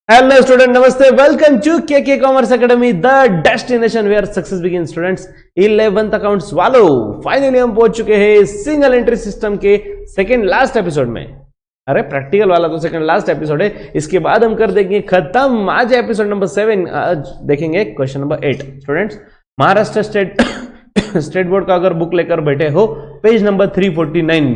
Hello student, namaste. Welcome to KK Commerce Academy, the destination where success begins. Students, 11th accounts वालों, finally हम पहुंच चुके हैं single entry system के second last episode में. अरे प्रैक्टिकल वाला तो सेकंड लास्ट एपिसोड है, इसके बाद हम कर देंगे खत्म. आज एपिसोड नंबर 7. आज देखेंगे question number 8. Students, Maharashtra state board का अगर बुक लेकर बैठे हो, पेज नंबर 349.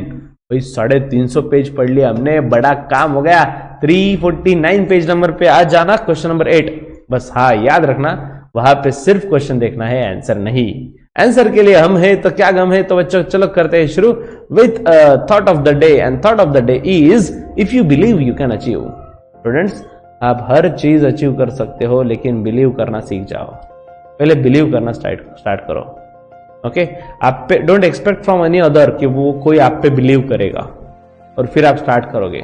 भाई 350 पेज पढ़ लिया हमने, बड़ा काम हो गया. 349 पेज नंबर पे आज जाना, क्वेश्चन नंबर 8. बस हाँ, याद रखना वहां पे सिर्फ क्वेश्चन देखना है, आंसर नहीं. आंसर के लिए हम है तो क्या गम है. तो बच्चों चलो करते हैं शुरू with thought of the day. And thought of the day is, if you believe you can achieve. Students, आप हर चीज अचीव कर सकते हो, लेकिन बिलीव करना सीख जाओ. पहले बिलीव करना स्टार्ट करो. ओके, आप पे don't expect from any other कि वो कोई आप पे बिलीव करेगा और फिर आप स्टार्ट करोगे.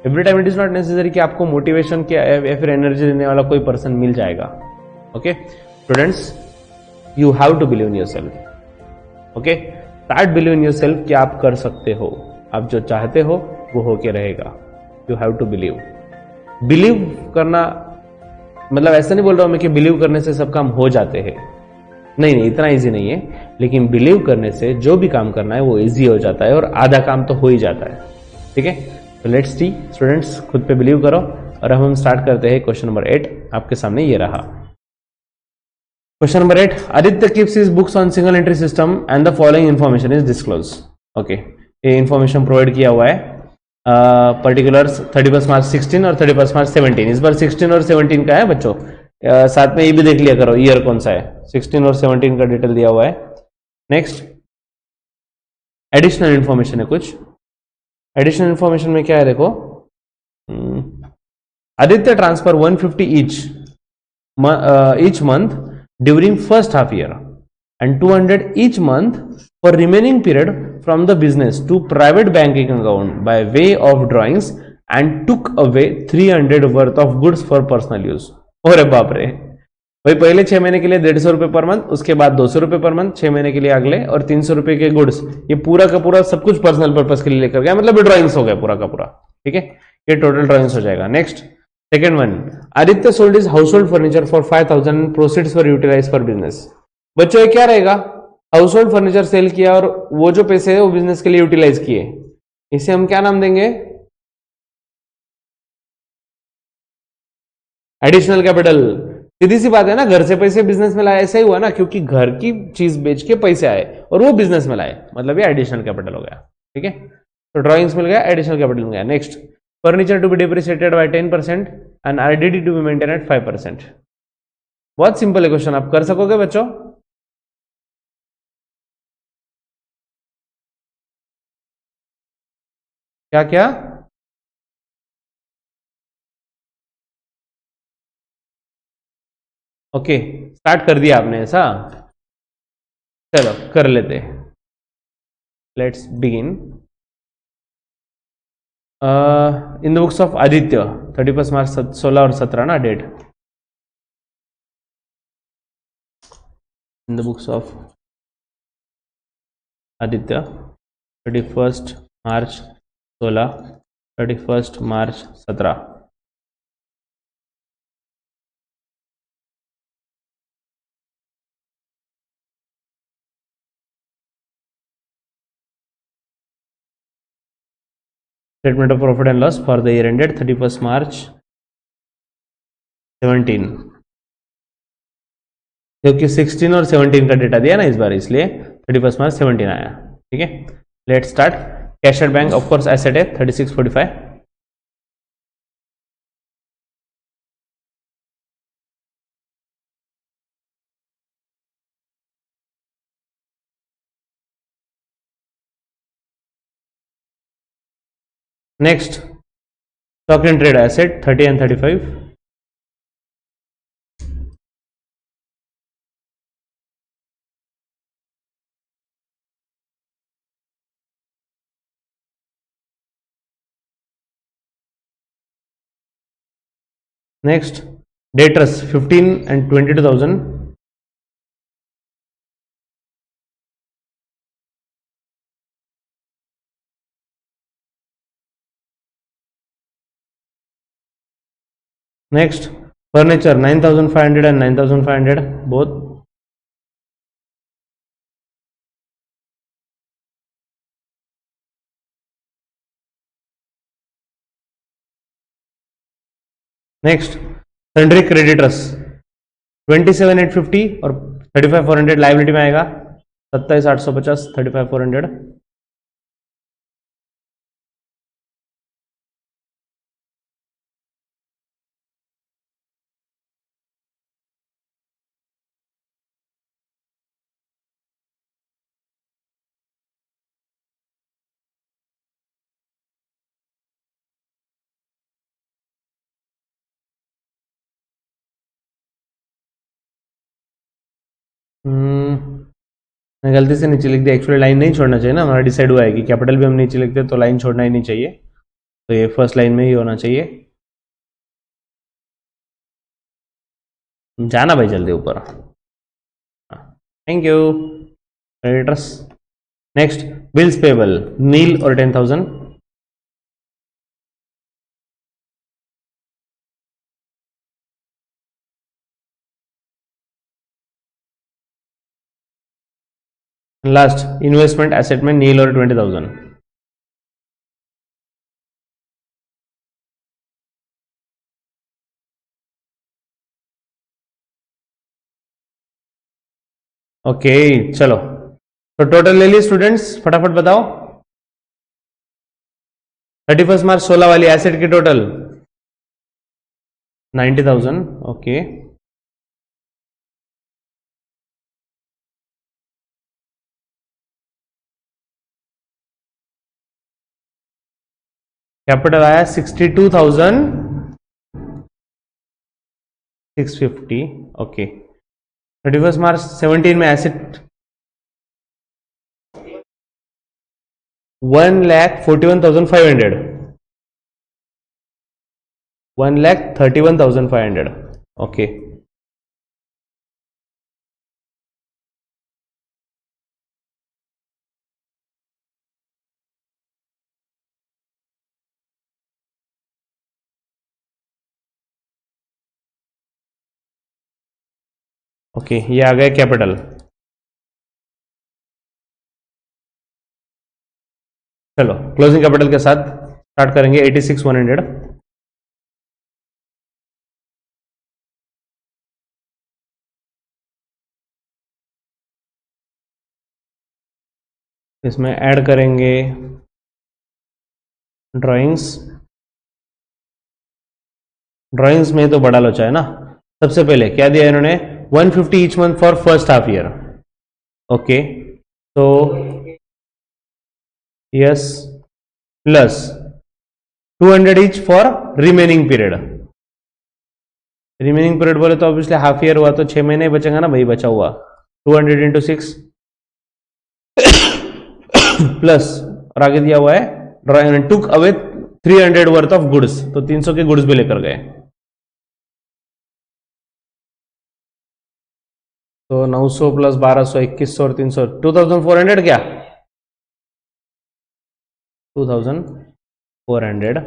Every time it is not necessary कि आपको मोटिवेशन या फिर एनर्जी देने वाला कोई पर्सन मिल जाएगा. Okay students, you have to believe in yourself. Okay, start believe in yourself कि आप कर सकते हो. आप जो चाहते हो वो होके रहेगा. यू हैव टू बिलीव करना. मतलब ऐसा नहीं बोल रहा हूं मैं कि बिलीव करने से सब काम हो जाते हैं. नहीं, इतना इजी नहीं है. लेकिन बिलीव करने से जो भी काम करना है वो इजी हो जाता है और आधा काम तो हो ही जाता है. ठीक है, तो लेट्स सी. स्टूडेंट्स, खुद पे बिलीव करो. और अब हम स्टार्ट करते हैं. क्वेश्चन नंबर 8 आपके सामने ये रहा. Question number 8, Aditya keeps his books on single entry system and the following information is disclose. Okay, ये इन्फॉर्मेशन प्रोवाइड किया हुआ है. पर्टिकुलर्स 31 मार्च 16 और 31 मार्च 17. इस बार 16 और 17 का है बच्चों. साथ में ये भी देख लिया करो ईयर कौन सा है. 16 और 17 का डिटेल दिया हुआ है. नेक्स्ट, एडिशनल इंफॉर्मेशन है कुछ. एडिशनल इंफॉर्मेशन में क्या है देखो. Aditya transfer 150 each month during first half year and 200 each month for remaining period from the business to private banking account by way of drawings and took away 300 worth of goods for personal use. अरे बाप रे भाई, पहले 6 महीने के लिए 150 रुपए per month, उसके बाद 200 रुपए पर मंथ 6 महीने के लिए अगले, और 300 रुपए के गुड्स. ये पूरा का पूरा सब कुछ पर्सनल पर्पस के लिए लेकर गया. मतलब ये ड्राइंग्स हो गया पूरा का पूरा. ठीक है, ये टोटल ड्राइंग्स हो जाएगा. Next, second one, Aditya sold his household furniture for 5000 proceeds for utilize for business. बच्चों, ये क्या रहेगा. हाउस होल्ड फर्नीचर सेल किया और वो जो पैसे है वो बिजनेस के लिए यूटिलाइज किए. इसे हम क्या नाम देंगे. Additional capital. सीधी सी बात है ना, घर से पैसे बिजनेस में लाए. ऐसा ही हुआ ना, क्योंकि घर की चीज बेच के पैसे आए और वो बिजनेस में लाए, मतलब ये एडिशनल कैपिटल हो गया. ठीक है, तो ड्राइंग्स मिल गया, एडिशनल कैपिटल मिल गया. Next, furniture to be depreciated by 10% and RDD to be maintain at 5%. बहुत सिंपल है क्वेश्चन, आप कर सकोगे बच्चों. क्या क्या. ओके, स्टार्ट कर दिया आपने ऐसा. चलो कर लेते. Let's begin. In the books of Aditya 31 March 16 और 17 ना date. In the books of Aditya 31 March 16, 31 March 17. Statement of profit and loss for the year ended 31 March 17. क्योंकि 16 और 17 का डेटा दिया ना इस बार, इसलिए 31 मार्च 17 आया. ठीक है, let start. Cash at bank of course asset है 3645. Next, stock in trade asset 30 and 35. Next, debtors 15 and 22,000. Next furniture 9500 and 9500 both. Next sundry creditors 27,850 और 35,400 लाइबिलिटी में आएगा. 27,850 35,400. मैं गलती से नीचे लिख दिया. एक्चुअली लाइन नहीं छोड़ना चाहिए ना. हमारा डिसाइड हुआ है कि कैपिटल भी हम नीचे लिखते तो लाइन छोड़ना ही नहीं चाहिए. तो ये फर्स्ट लाइन में ही होना चाहिए. जाना भाई जल्दी ऊपर. Thank you. Creditors. Next bills payable nil और 10,000. लास्ट इन्वेस्टमेंट एसेट में नील और 20,000. ओके चलो. तो टोटल ले लिए स्टूडेंट्स, फटाफट बताओ. 31 मार्च 16 वाली एसेट की टोटल 90,000. ओके. कैपिटल आया 62,650. ओके. 31 मार्च 17 में एसेट 1,41,500. 1,31,500. ओके. ओके ये आ गया कैपिटल. चलो क्लोजिंग कैपिटल के साथ स्टार्ट करेंगे. 86,100. इसमें ऐड करेंगे ड्राइंग्स. ड्राइंग्स में तो बड़ा लोचा है ना. सबसे पहले क्या दिया इन्होंने, 150 each month for first half year. Okay तो yes plus 200 each for remaining period. Remaining period बोले तो ऑब्वियसली हाफ ईयर हुआ तो 6 महीने बचेगा ना भाई, बचा हुआ. 200 इंटू 6 प्लस और आगे दिया हुआ है took away 300 worth of goods. तो 300 के गुड्स भी लेकर गए. तो 900 प्लस 1200 2100 और 300 2400. क्या 2400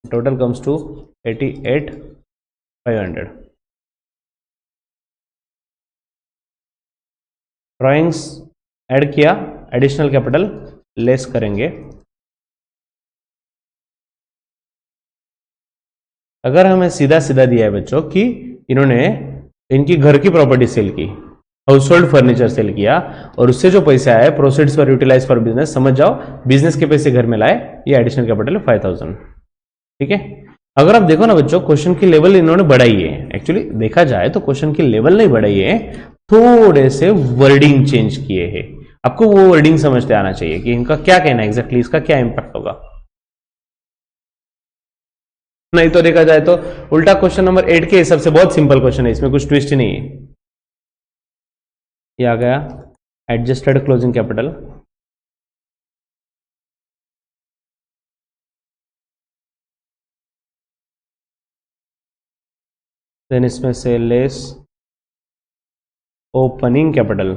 total comes to 88,500. Drawings add किया, एडिशनल कैपिटल लेस करेंगे. अगर हमें सीधा सीधा दिया है बच्चों कि इन्होंने इनकी घर की प्रॉपर्टी सेल की, हाउस होल्ड फर्नीचर सेल किया और उससे जो पैसे आए proceeds for utilize for business, समझ जाओ बिजनेस के पैसे घर में लाए. ये एडिशनल कैपिटल 5,000. ठीक है. अगर आप देखो ना बच्चों, क्वेश्चन की लेवल इन्होंने बढ़ाई है. एक्चुअली देखा जाए तो क्वेश्चन की लेवल नहीं बढ़ाई है, थोड़े से वर्डिंग चेंज किए हैं. आपको वो वर्डिंग समझते आना चाहिए कि इनका क्या कहना है एग्जैक्टली, इसका क्या इंपैक्ट होगा. नहीं तो देखा जाए तो उल्टा क्वेश्चन नंबर 8 के हिसाब से बहुत सिंपल क्वेश्चन है, इसमें कुछ ट्विस्ट नहीं है. ये आ गया एडजस्टेड क्लोजिंग कैपिटल. देन इसमें से less opening capital.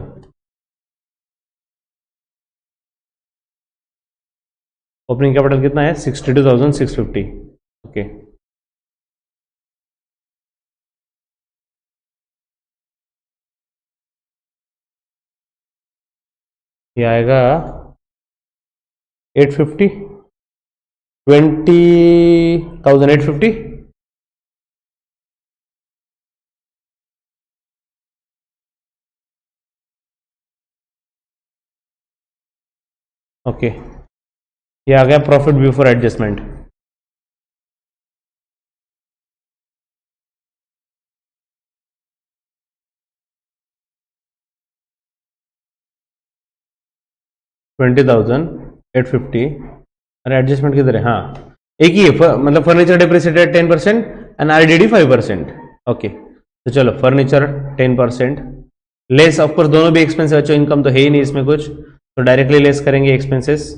Opening capital कितना है 62,650. ओके ये आएगा 850, 20,850। ओके, ये आ गया प्रॉफिट बिफोर एडजस्टमेंट। $20,850। अरे एडजस्टमेंट किधर है? हाँ, एक ही है, मतलब furniture depreciated 10% and RDD 5%। Okay, तो चलो फर्नीचर 10% लेस, ऑफकोर्स दोनों भी एक्सपेंस है बच्चों, इनकम तो है ही नहीं इसमें कुछ, तो डायरेक्टली लेस करेंगे expenses.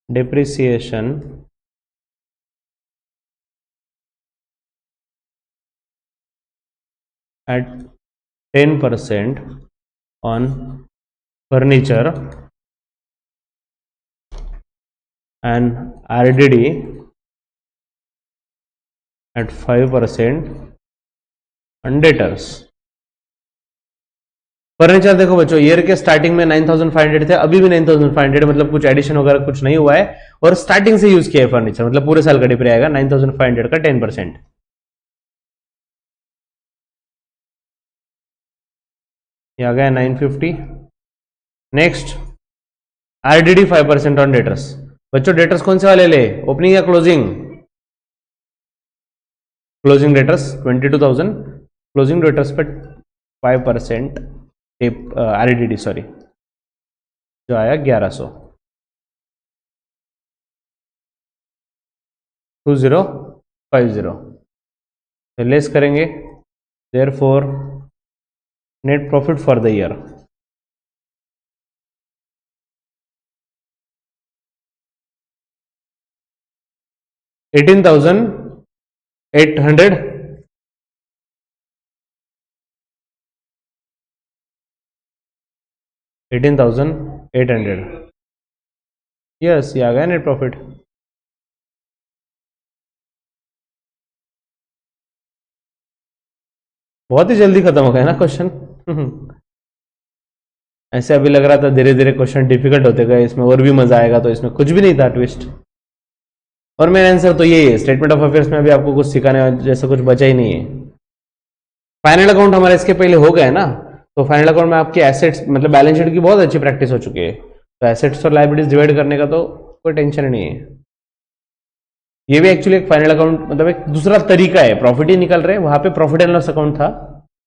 Depreciation at 10% on furniture and RDD at 5% on debtors। Furniture देखो बच्चों, ईयर के स्टार्टिंग में 9,500 थे, अभी भी 9,500, मतलब कुछ एडिशन वगैरह कुछ नहीं हुआ है, और स्टार्टिंग से यूज किया है फर्नीचर, मतलब पूरे साल का डिप्री आएगा 9,500 का 10%। ये आ गया 950। Next RDD 5% on debtors. बच्चों डेटर्स कौन से वाले ले, ओपनिंग या closing? Closing debtors 22,000, closing debtors पे 5% आरडीडी, सॉरी, जो आया 1100, 2050। तो लेस करेंगे, therefore net profit for the year $18,800। Yes, ये आ गया नेट प्रॉफिट। बहुत ही जल्दी खत्म हो गया ना क्वेश्चन। ऐसे अभी लग रहा था धीरे धीरे क्वेश्चन डिफिकल्ट होते गए, इसमें और भी मजा आएगा, तो इसमें कुछ भी नहीं था ट्विस्ट। और मेरा आंसर तो यही है, स्टेटमेंट ऑफ अफेयर्स में अभी आपको कुछ सिखाने जैसा कुछ बचा ही नहीं है। फाइनल अकाउंट हमारे इसके पहले हो गया ना, तो फाइनल अकाउंट में आपके एसेट्स, मतलब बैलेंस शीट की बहुत अच्छी प्रैक्टिस हो चुकी है, तो एसेट्स और लायबिलिटीज डिवाइड करने का तो कोई टेंशन नहीं है। ये भी एक्चुअली एक फाइनल अकाउंट, मतलब एक दूसरा तरीका है, प्रॉफिट ही निकल रहे, वहां पे प्रॉफिट एंड लॉस अकाउंट था,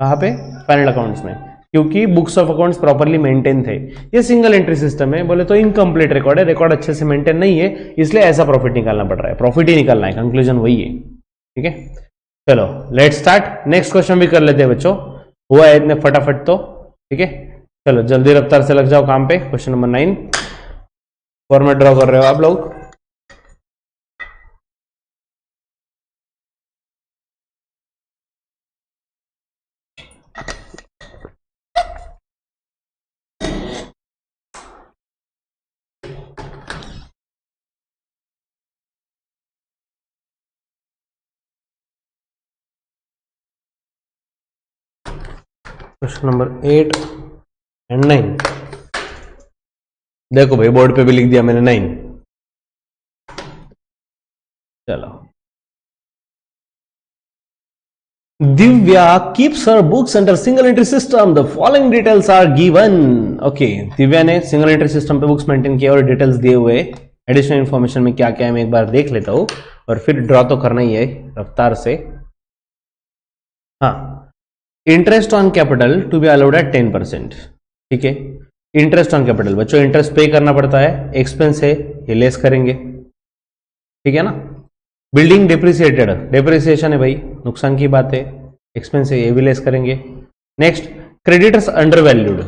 वहां पे फाइनल अकाउंट्स में, क्योंकि books of accounts properly maintain थे। ये सिंगल एंट्री सिस्टम है, बोले तो इनकम्प्लीट रिकॉर्ड है, रिकॉर्ड अच्छे से मेंटेन नहीं है, इसलिए ऐसा प्रॉफिट निकालना पड़ रहा है, प्रॉफिट ही निकालना है, कंक्लूजन वही है। ठीक है, चलो लेट स्टार्ट। नेक्स्ट क्वेश्चन भी कर लेते हैं बच्चों, हुआ है इतने फटाफट तो। ठीक है, चलो जल्दी रफ्तार से लग जाओ काम पे। क्वेश्चन नंबर 9, फॉर्मेट ड्रॉ कर रहे हो आप लोग। क्वेश्चन नंबर 8 एंड 9, देखो भाई बोर्ड पे भी लिख दिया मैंने 9। चलो, Divya keeps her books under single entry system, the following details are given। Okay, Divya ने सिंगल एंट्री सिस्टम पे बुक्स मेंटेन किया और डिटेल्स दिए हुए, एडिशनल इंफॉर्मेशन में क्या क्या है मैं एक बार देख लेता हूं, और फिर ड्रॉ तो करना ही है रफ्तार से। हाँ, interest on capital to be allowed at 10%। ठीक है, इंटरेस्ट ऑन कैपिटल बच्चों, इंटरेस्ट पे करना पड़ता है, एक्सपेंस है, ये लेस करेंगे। ठीक है ना, बिल्डिंग डिप्रिसिएटेड, डिप्रिसिएशन है भाई, नुकसान की बात है, एक्सपेंस है, ये भी लेस करेंगे। Next, creditors under valued,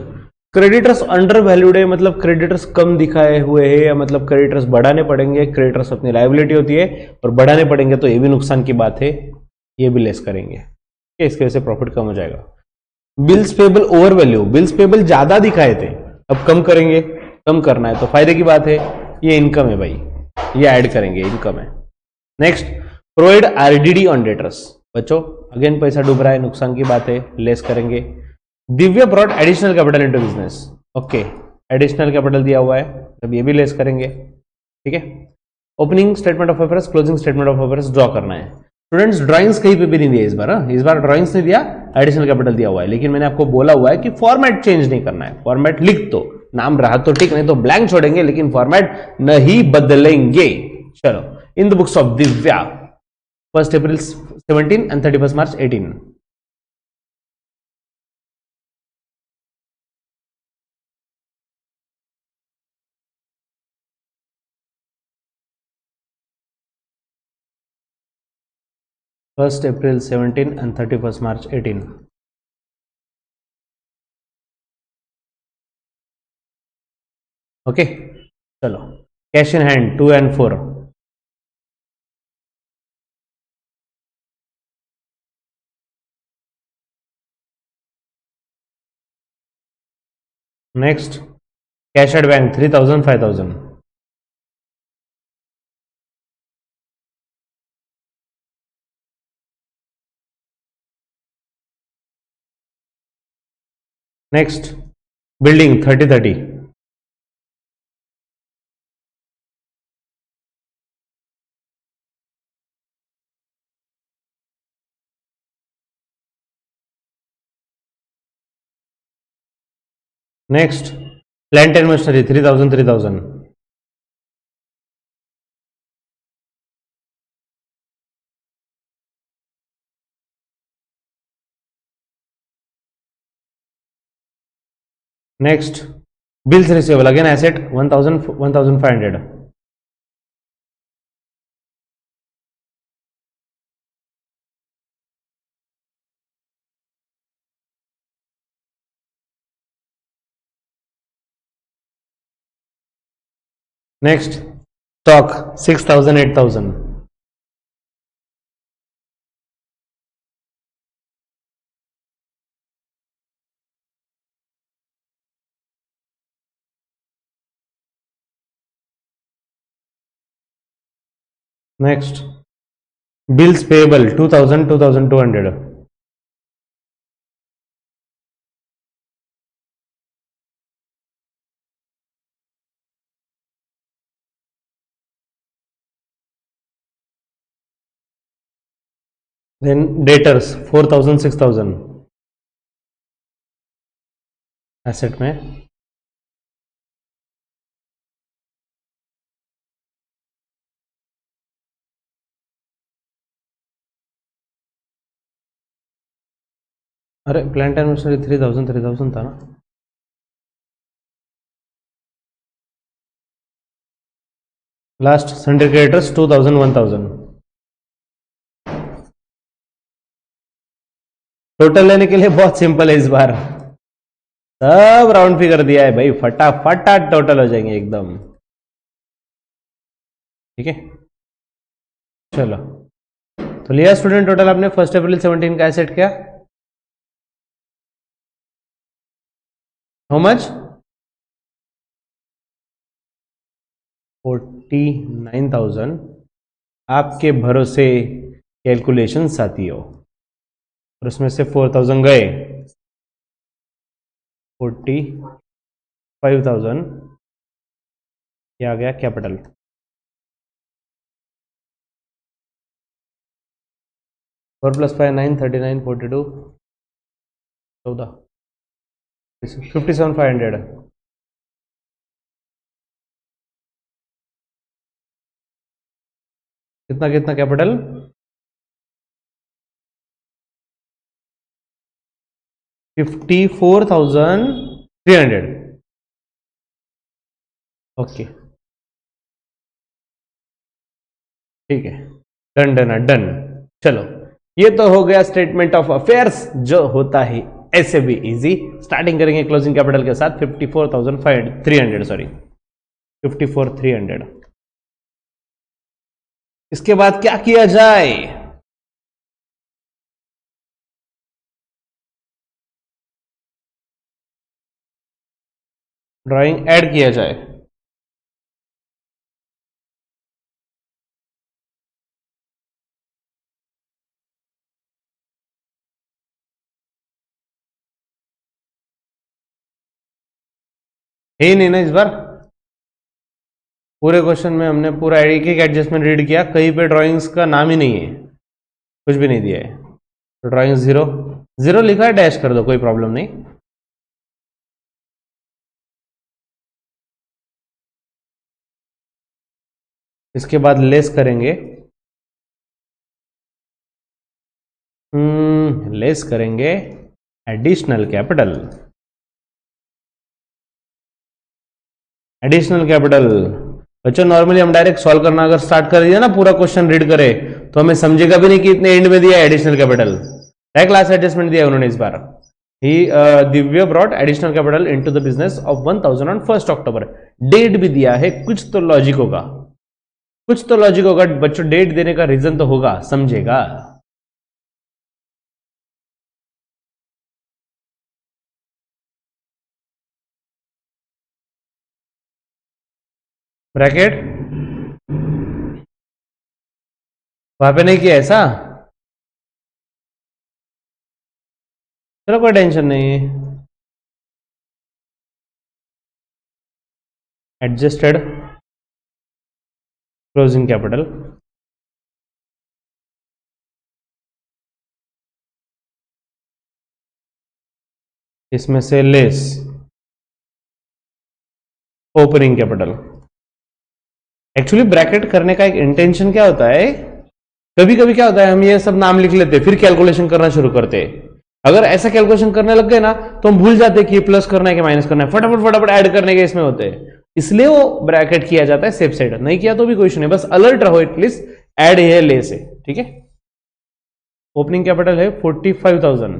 creditors under valued है, मतलब क्रेडिटर्स कम दिखाए हुए हैं, या मतलब क्रेडिटर्स बढ़ाने पड़ेंगे, क्रेडिटर्स अपनी लायबिलिटी होती है और बढ़ाने पड़ेंगे, तो ये भी नुकसान की बात है, ये भी लेस करेंगे। इसकी वजह से प्रॉफिट कम हो जाएगा। Bills payable over value, bills payable ज्यादा दिखाए थे, अब कम करेंगे, कम करना है तो फायदे की बात है, ये इनकम है भाई, ये ऐड करेंगे, इनकम है। Next, provide RDD on debtors. बच्चों अगेन पैसा डूब रहा है, नुकसान की बात है, लेस करेंगे। Divya brought additional capital into business. Okay, additional capital दिया हुआ है, अब ये भी लेस करेंगे। ठीक है, opening statement of affairs, closing statement of affairs draw करना है। स्टूडेंट्स ड्राइंग्स कहीं पे भी नहीं दिया इस बार, इस बार ड्राइंग्स नहीं दिया, एडिशनल कैपिटल दिया हुआ है, लेकिन मैंने आपको बोला हुआ है कि फॉर्मेट चेंज नहीं करना है, फॉर्मेट लिख दो, नाम रहा तो ठीक, नहीं तो ब्लैंक छोड़ेंगे, लेकिन फॉर्मेट नहीं बदलेंगे। चलो, in the books of Divya 1 April 17 and 31 March 18। First April 17 and 31 March 18। Okay, चलो, cash in hand 2 and 4। Next, cash at bank 3000 5000। Next, building 30-30। Next, plant and machinery 3000 3000। Next, bills receivable again asset 1000 1500। Next, stock 6000 8000। Next, bills payable 2000 2200। Then debtors 4000 6000 asset में। अरे plant and machinery 3000 3000 था ना। Last, Sunday creditors 2000 1000। Total लेने के लिए बहुत simple है इस बार, सब राउंड फिगर दिया है भाई, फटाफट टोटल हो जाएंगे एकदम। ठीक है, चलो, तो लिया स्टूडेंट टोटल आपने 1 April 17 का एसेट क्या, हाउ मच, 49,000। आपके भरोसे कैलकुलेशन साथियों, और उसमें से 4000 गए, 45,000 ये आ गया कैपिटल। Four plus 5 9 39 42 14 57,500। कितना कितना कैपिटल, 54,300। ओके, ठीक है, डन डन डन। चलो, ये तो हो गया स्टेटमेंट ऑफ अफेयर्स, जो होता है ऐसे भी इजी। स्टार्टिंग करेंगे क्लोजिंग कैपिटल के साथ 54,300, सॉरी 54,300। इसके बाद क्या किया जाए, ड्राइंग ऐड किया जाए। है ही नहीं ना इस बार। पूरे क्वेश्चन में हमने पूरा एक एक एडजस्टमेंट रीड किया, कहीं पे ड्राइंग्स का नाम ही नहीं है, कुछ भी नहीं दिया है। तो ड्राइंग 0 0 लिखा है, डैश कर दो, कोई प्रॉब्लम नहीं। इसके बाद लेस करेंगे, लेस करेंगे एडिशनल कैपिटल। एडिशनल कैपिटल बच्चों नॉर्मली हम डायरेक्ट सॉल्व करना अगर स्टार्ट कर दिया ना, पूरा क्वेश्चन रीड करे तो हमें समझेगा भी नहीं कि इतने एंड में दिया एडिशनल कैपिटल। क्या क्लास एडजस्टमेंट दिया उन्होंने इस बार। He Divya brought additional capital into the business of 1000 on 1 October. Date भी दिया है, कुछ तो लॉजिक होगा, कुछ तो लॉजिक होगा बच्चों, डेट देने का रीजन तो होगा, समझेगा। ब्रैकेट वहां पे नहीं किया ऐसा, चलो कोई टेंशन नहीं। एडजस्टेड क्लोजिंग कैपिटल, इसमें से less opening capital. Actually bracket करने का एक इंटेंशन क्या होता है, कभी कभी क्या होता है हम ये सब नाम लिख लेते फिर कैलकुलेशन करना शुरू करते। अगर ऐसा कैलकुलेशन करने लग गए ना तो हम भूल जाते कि प्लस करना है कि माइनस करना है, फटाफट फटाफट ऐड करने के इसमें होते हैं, इसलिए वो ब्रैकेट किया जाता है सेफ साइड। नहीं किया तो भी कोई इशू नहीं, बस अलर्ट रहो एटलीस्ट ऐड है लेस है, ठीक है। ओपनिंग कैपिटल है 45,000,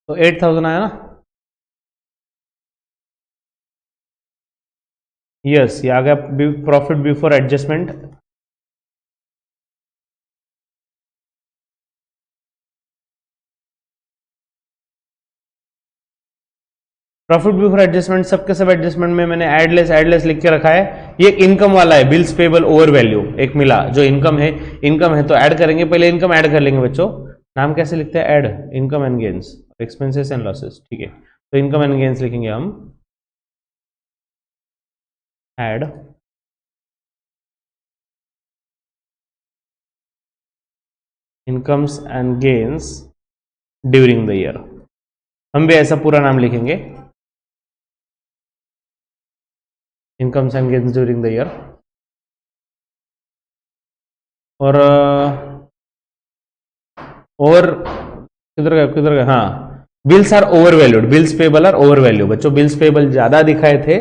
तो 8,000 आया ना। यस ये आ गया profit before adjustment. Profit before adjustment सबके सब एडजस्टमेंट में मैंने एडलेस लिख के रखा है। ये इनकम वाला है, बिल्स पेबल ओवर वैल्यू एक मिला, जो इनकम है तो ऐड करेंगे, पहले इनकम ऐड कर लेंगे बच्चों। नाम कैसे लिखते हैं, add income and gains, expenses and losses, ठीक है। तो इनकम एंड गेन्स लिखेंगे हम, add incomes and gains during the year. हम भी ऐसा पूरा नाम लिखेंगे, incomes and gains during the year. और किधर गए, हाँ bills are over valued, bills payable are over value. बच्चों बिल्स पेबल ज्यादा दिखाए थे,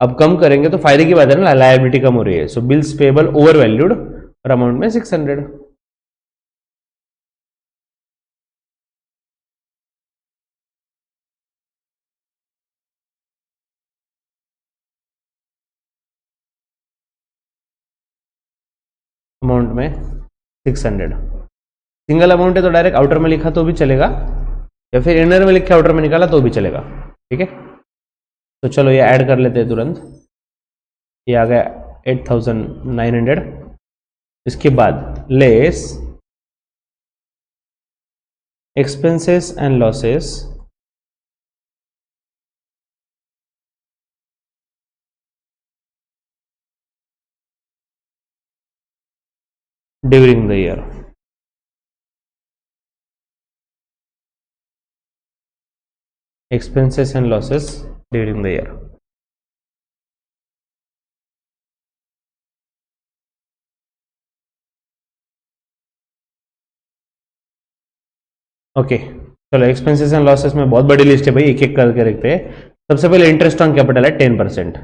अब कम करेंगे तो फायदे की बात है ना, लायबिलिटी कम हो रही है। सो बिल्स पेबल ओवर वैल्यूड और अमाउंट में 600। अमाउंट में 600, सिंगल अमाउंट है तो डायरेक्ट आउटर में लिखा तो भी चलेगा, या फिर इनर में लिख के आउटर में निकाला तो भी चलेगा, ठीक है। तो चलो ये ऐड कर लेते हैं तुरंत, ये आ गया 8,900। इसके बाद less expenses and losses during the year. Expenses and losses during the year. Okay चलो, एक्सपेंसेस एंड लॉसेस में बहुत बड़ी लिस्ट है भाई, एक एक करके रखते हैं। सबसे पहले इंटरेस्ट ऑन कैपिटल है 10%,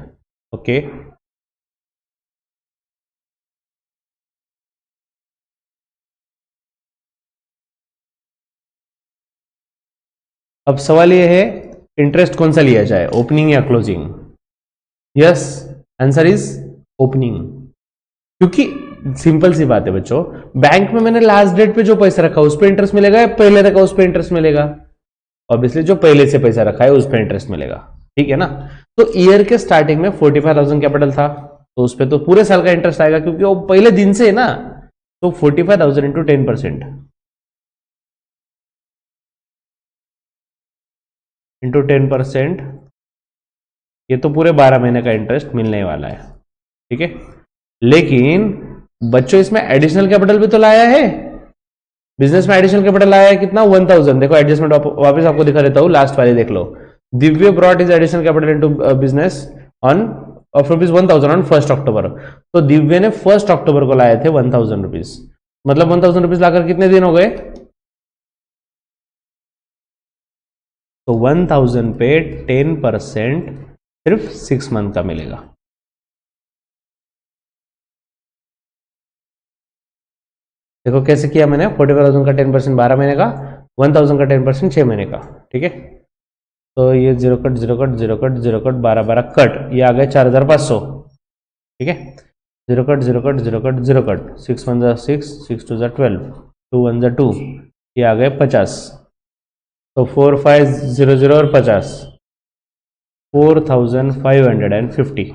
ओके। अब सवाल ये है इंटरेस्ट कौन सा लिया जाए, ओपनिंग या closing. Yes answer is opening, क्योंकि सिंपल सी बात है बच्चों, बैंक में मैंने लास्ट डेट पे जो पैसा रखा उस पर इंटरेस्ट मिलेगा, या पहले रखा उस पर इंटरेस्ट मिलेगा। ऑब्वियसली जो पहले से पैसा रखा है उस पर इंटरेस्ट मिलेगा, ठीक है ना। तो ईयर के स्टार्टिंग में 45,000 कैपिटल था, तो उस पर तो पूरे साल का इंटरेस्ट आएगा, क्योंकि वो पहले दिन से है ना। तो 45,000 इंटू 10%, इंटू 10%, ये तो पूरे 12 महीने का इंटरेस्ट मिलने वाला है, ठीक है। लेकिन बच्चों इसमें एडिशनल कैपिटल भी तो लाया है, बिजनेस में एडिशनल कैपिटल आया है कितना, 1000। देखो एडजस्टमेंट वापस आपको दिखा देता हूं, लास्ट वाली देख लो। Divya brought is additional capital into business on off rupees 1000 on 1 अक्टूबर। तो दिव्य ने 1 अक्टूबर को लाए थे 1000 रुपीज, मतलब 1000 रुपीज लाकर कितने दिन हो गए, तो 1000 पे 10% सिर्फ 6 मंथ का मिलेगा। देखो कैसे किया मैंने, 45,000 का 10% 12 महीने का, 1000 का 10% 6 महीने का, ठीक है। तो ये 0 cut 0 cut 0 cut 0 cut 12 12 cut, ये आ गए 4500, ठीक है। 0 कट 0 कट 0 कट 0 कट, 6 1 6, 6 2 12, 2 1 2, ये आ गए 50। तो 4500 और 50, 4550।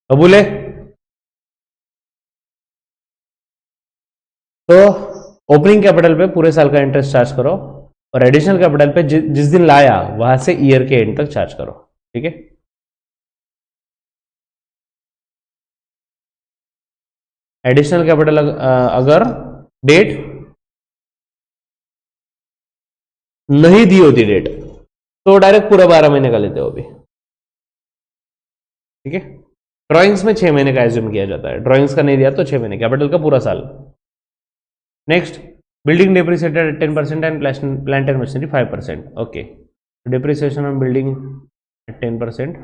अब बोले तो ओपनिंग कैपिटल पे पूरे साल का इंटरेस्ट चार्ज करो, और एडिशनल कैपिटल पे जिस दिन लाया वहां से ईयर के एंड तक चार्ज करो, ठीक है। एडिशनल कैपिटल अगर डेट नहीं दी होती डेट, तो डायरेक्ट पूरा 12 महीने का लेते हो अभी, ठीक है। ड्राइंग्स में 6 महीने का एज्यूम किया जाता है, ड्राइंग्स का नहीं दिया तो 6 महीने, कैपिटल का पूरा साल। Next, building depreciated at 10% and plant and machinery 5%, okay. Depreciation on building at 10%,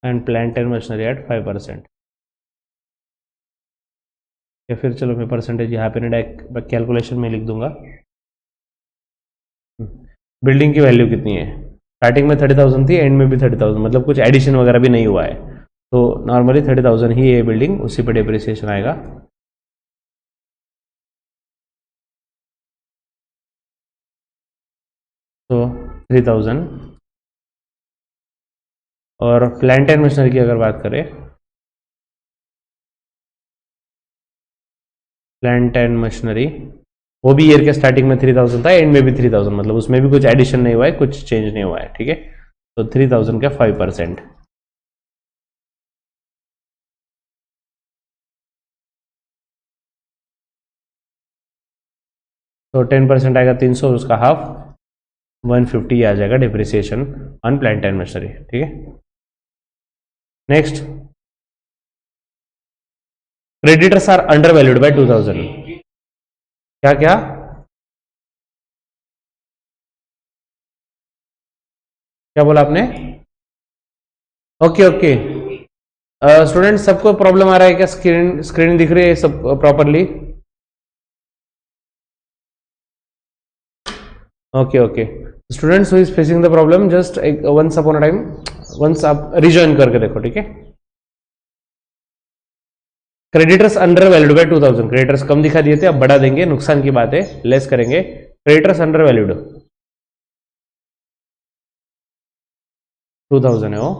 and plant and machinery at 5%। या फिर चलो मैं परसेंटेज यहाँ पे नहीं, कैलकुलेशन में लिख दूंगा। बिल्डिंग की वैल्यू कितनी है, स्टार्टिंग में 30,000 थी, एंड में भी 30,000, मतलब कुछ एडिशन वगैरह भी नहीं हुआ है, तो नॉर्मली 30,000 ही है बिल्डिंग, उसी पे डेप्रिसिएशन आएगा। तो 3000, और प्लांट एंड मशीनरी की अगर बात करें, प्लांट एंड मशीनरी वो भी ईयर के स्टार्टिंग में 3000 था, एंड में भी 3000, मतलब उसमें भी कुछ एडिशन नहीं हुआ है, कुछ चेंज नहीं हुआ है, ठीक है। तो 3000 का 5%, तो 10% आएगा 300, उसका हाफ 150 आ जाएगा depreciation on plant and machinery, ठीक है। Next, creditors are under valued by 2000, क्या क्या, क्या बोला आपने, ओके ओके। स्टूडेंट सबको प्रॉब्लम आ रहा है क्या, स्क्रीन दिख रही है सब properly, okay okay. Students who is facing the problem, just once upon a time, once आप रिजॉइन करके देखो, ठीक है। Creditors under valued by 2000, creditors कम दिखा दिए थे, अब बढ़ा देंगे, नुकसान की बात है, लेस करेंगे। क्रेडिटर्स अंडर वैल्यूड 2000 है वो,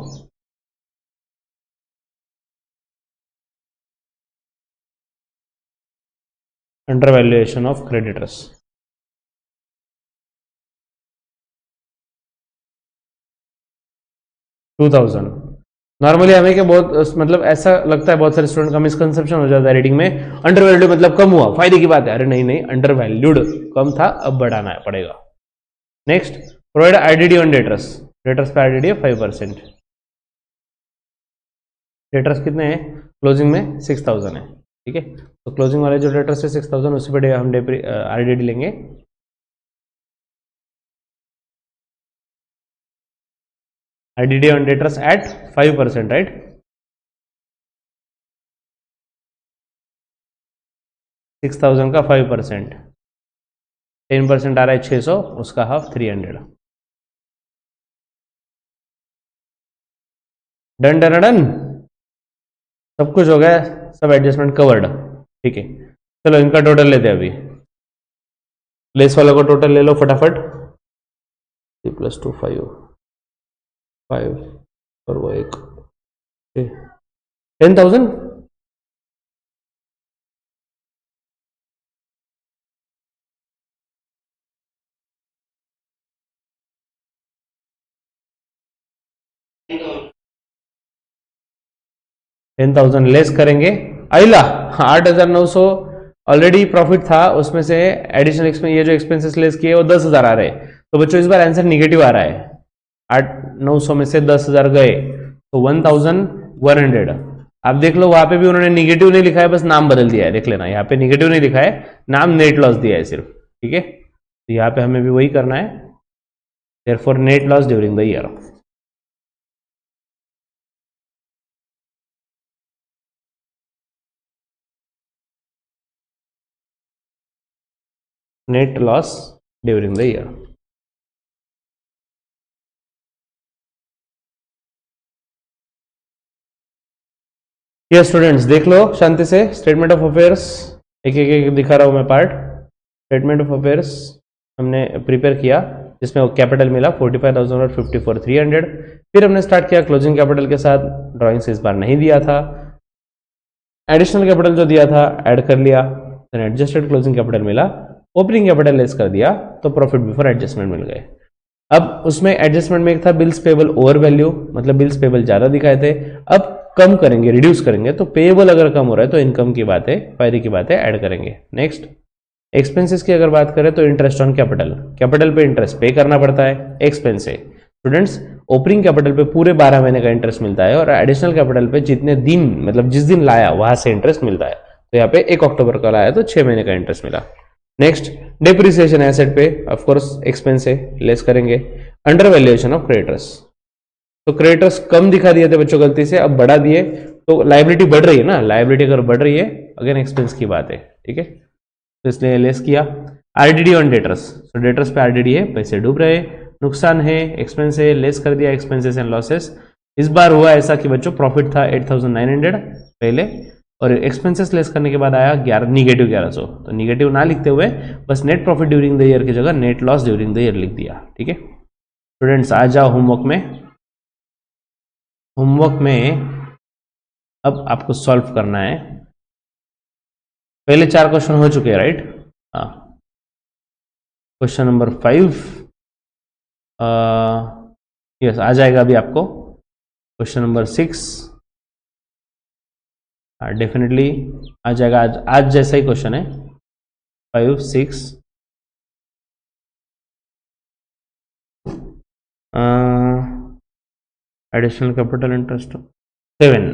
under valuation of creditors, normally हमें क्या बहुत मतलब ऐसा लगता है, बहुत सारे स्टूडेंट का मिसकंसेप्शन हो जाता है रीडिंग में, अंडर वैल्यूड मतलब कम हुआ, फायदे की बात है, अरे नहीं नहीं, अंडर वैल्यूड कम था, अब बढ़ाना पड़ेगा। Next, provide IDD on debtors, debtors पे आईडीडी है 5%, डेटर्स कितने हैं, क्लोजिंग में 6000 है, ठीक है। तो क्लोजिंग वाले जो डेटर्स है 6000, उसी पे हम आईडीडी लेंगे, IDD on debtors at 5%, right. Six thousand का 5%, 10% आ रहा है 600, उसका हाफ 300, डन डन डन, सब कुछ हो गया, सब एडजस्टमेंट कवर्ड। ठीक है, चलो इनका टोटल लेते हैं अभी। लेस वाला को टोटल ले लो फटाफट। 3+2 5 और वो 1 10,000। लेस करेंगे अला 8,900 ऑलरेडी प्रॉफिट था, उसमें से एडिशनल एक्सपेंस, ये जो एक्सपेंसेस लेस किए वो 10,000 आ रहे। तो बच्चों इस बार आंसर निगेटिव आ रहा है। 8,900 में से 10,000 गए तो 1,100। आप देख लो वहां पे भी उन्होंने निगेटिव नहीं लिखा है, बस नाम बदल दिया है। देख लेना, यहाँ पे निगेटिव नहीं लिखा है, नाम नेट लॉस दिया है सिर्फ। ठीक है, तो यहाँ पे हमें भी वही करना है। Therefore net loss during the year, net loss during the year. ये स्टूडेंट्स देख लो शांति से, स्टेटमेंट ऑफ अफेयर्स एक एक दिखा रहा हूं मैं पार्ट। स्टेटमेंट ऑफ अफेयर्स हमने प्रिपेयर किया, जिसमें वो कैपिटल मिला 45,000 और 54,300। फिर हमने स्टार्ट किया क्लोजिंग कैपिटल के साथ। ड्राइंग्स इस बार नहीं दिया था, एडिशनल कैपिटल जो दिया था ऐड कर लिया, फिर एडजस्टेड क्लोजिंग कैपिटल मिला, ओपनिंग कैपिटल लेस कर दिया, तो प्रॉफिट बिफोर एडजस्टमेंट मिल गए। अब उसमें एडजस्टमेंट में एक था बिल्स पेबल ओवर वैल्यू, मतलब बिल्स पेबल ज्यादा दिखाए थे, अब कम करेंगे, रिड्यूस करेंगे। तो पेएबल अगर कम हो रहा है तो इनकम की बातें, फायदे की बातें ऐड करेंगे। नेक्स्ट, एक्सपेंसेस की अगर बात करें तो इंटरेस्ट ऑन कैपिटल, कैपिटल पे इंटरेस्ट पे करना पड़ता है, एक्सपेंस है। स्टूडेंट्स, ओपनिंग कैपिटल पे पूरे 12 महीने का इंटरेस्ट मिलता है, और एडिशनल कैपिटल पे जितने दिन, मतलब जिस दिन लाया वहां से इंटरेस्ट मिलता है। तो यहाँ पे 1 अक्टूबर का लाया तो 6 महीने का इंटरेस्ट मिला। नेक्स्ट, डिप्रिसिएशन एसेट पे ऑफकोर्स एक्सपेंस है, लेस करेंगे। अंडर वैल्यूएशन ऑफ क्रेडिटर्स, तो क्रेडिटर्स कम दिखा दिए थे बच्चों गलती से, अब बढ़ा दिए, तो लाइबिलिटी बढ़ रही है ना, लाइबिलिटी अगर बढ़ रही है अगेन एक्सपेंस की बात है। ठीक है, तो इसलिए लेस किया। आरडीडी ऑन डेटर्स, तो डेटर्स पे आरडीडी है, पैसे डूब रहे, नुकसान है, एक्सपेंस है, लेस कर दिया एक्सपेंसेस एंड लॉसेस। इस बार हुआ ऐसा कि बच्चों प्रॉफिट था 8,900 पहले, और एक्सपेंसेस लेस करने के बाद आया निगेटिव 1100। तो निगेटिव ना लिखते हुए बस net profit during the year की जगह net loss during the year लिख दिया। ठीक है स्टूडेंट्स, आ जाओ होमवर्क में। होमवर्क में अब आपको सॉल्व करना है। पहले 4 क्वेश्चन हो चुके हैं, राइट? हाँ, क्वेश्चन नंबर 5 यस आ जाएगा अभी आपको। क्वेश्चन नंबर 6 डेफिनेटली आ जाएगा, आज जैसा ही क्वेश्चन है। 5, 6 एडिशनल कैपिटल इंटरेस्ट 7,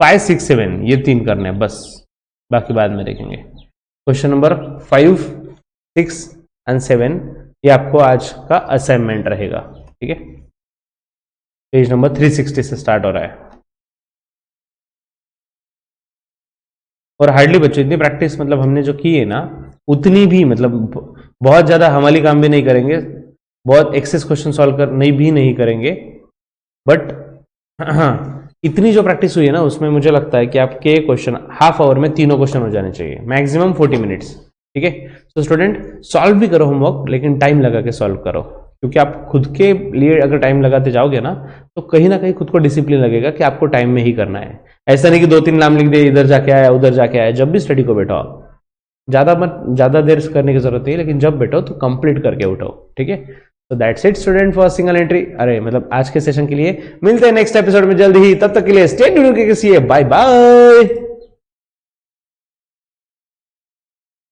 5, 6, 7 ये 3 करने हैं बस, बाकी बाद में देखेंगे। क्वेश्चन नंबर 5, 6 एंड 7 ये आपको आज का असाइनमेंट रहेगा। ठीक है, पेज नंबर 360 से स्टार्ट हो रहा है। और हार्डली बच्चों इतनी प्रैक्टिस मतलब हमने जो की है ना, उतनी भी मतलब बहुत ज्यादा हमारी काम भी नहीं करेंगे, बहुत एक्सेस क्वेश्चन सॉल्व कर नहीं करेंगे, बट हाँ इतनी जो प्रैक्टिस हुई है ना, उसमें मुझे लगता है कि आपके क्वेश्चन हाफ आवर में तीनों क्वेश्चन हो जाने चाहिए, मैक्सिमम 40 मिनट्स। ठीक है, तो स्टूडेंट सॉल्व भी करो होमवर्क, लेकिन टाइम लगा के सॉल्व करो, क्योंकि आप खुद के लिए अगर टाइम लगाते जाओगे ना, तो कहीं ना कहीं खुद को डिसिप्लिन लगेगा कि आपको टाइम में ही करना है। ऐसा नहीं कि 2-3 नाम लिख दिए, इधर जाके आया उधर जाके आया। जब भी स्टडी को बैठो, ज्यादा देर करने की जरूरत नहीं है, लेकिन जब बैठो तो कंप्लीट करके उठो। ठीक है, तो that's it student for single entry, अरे मतलब आज के सेशन के लिए। मिलते हैं नेक्स्ट एपिसोड में जल्दी ही, तब तक के लिए स्टे ट्यून्ड, बाय बाय।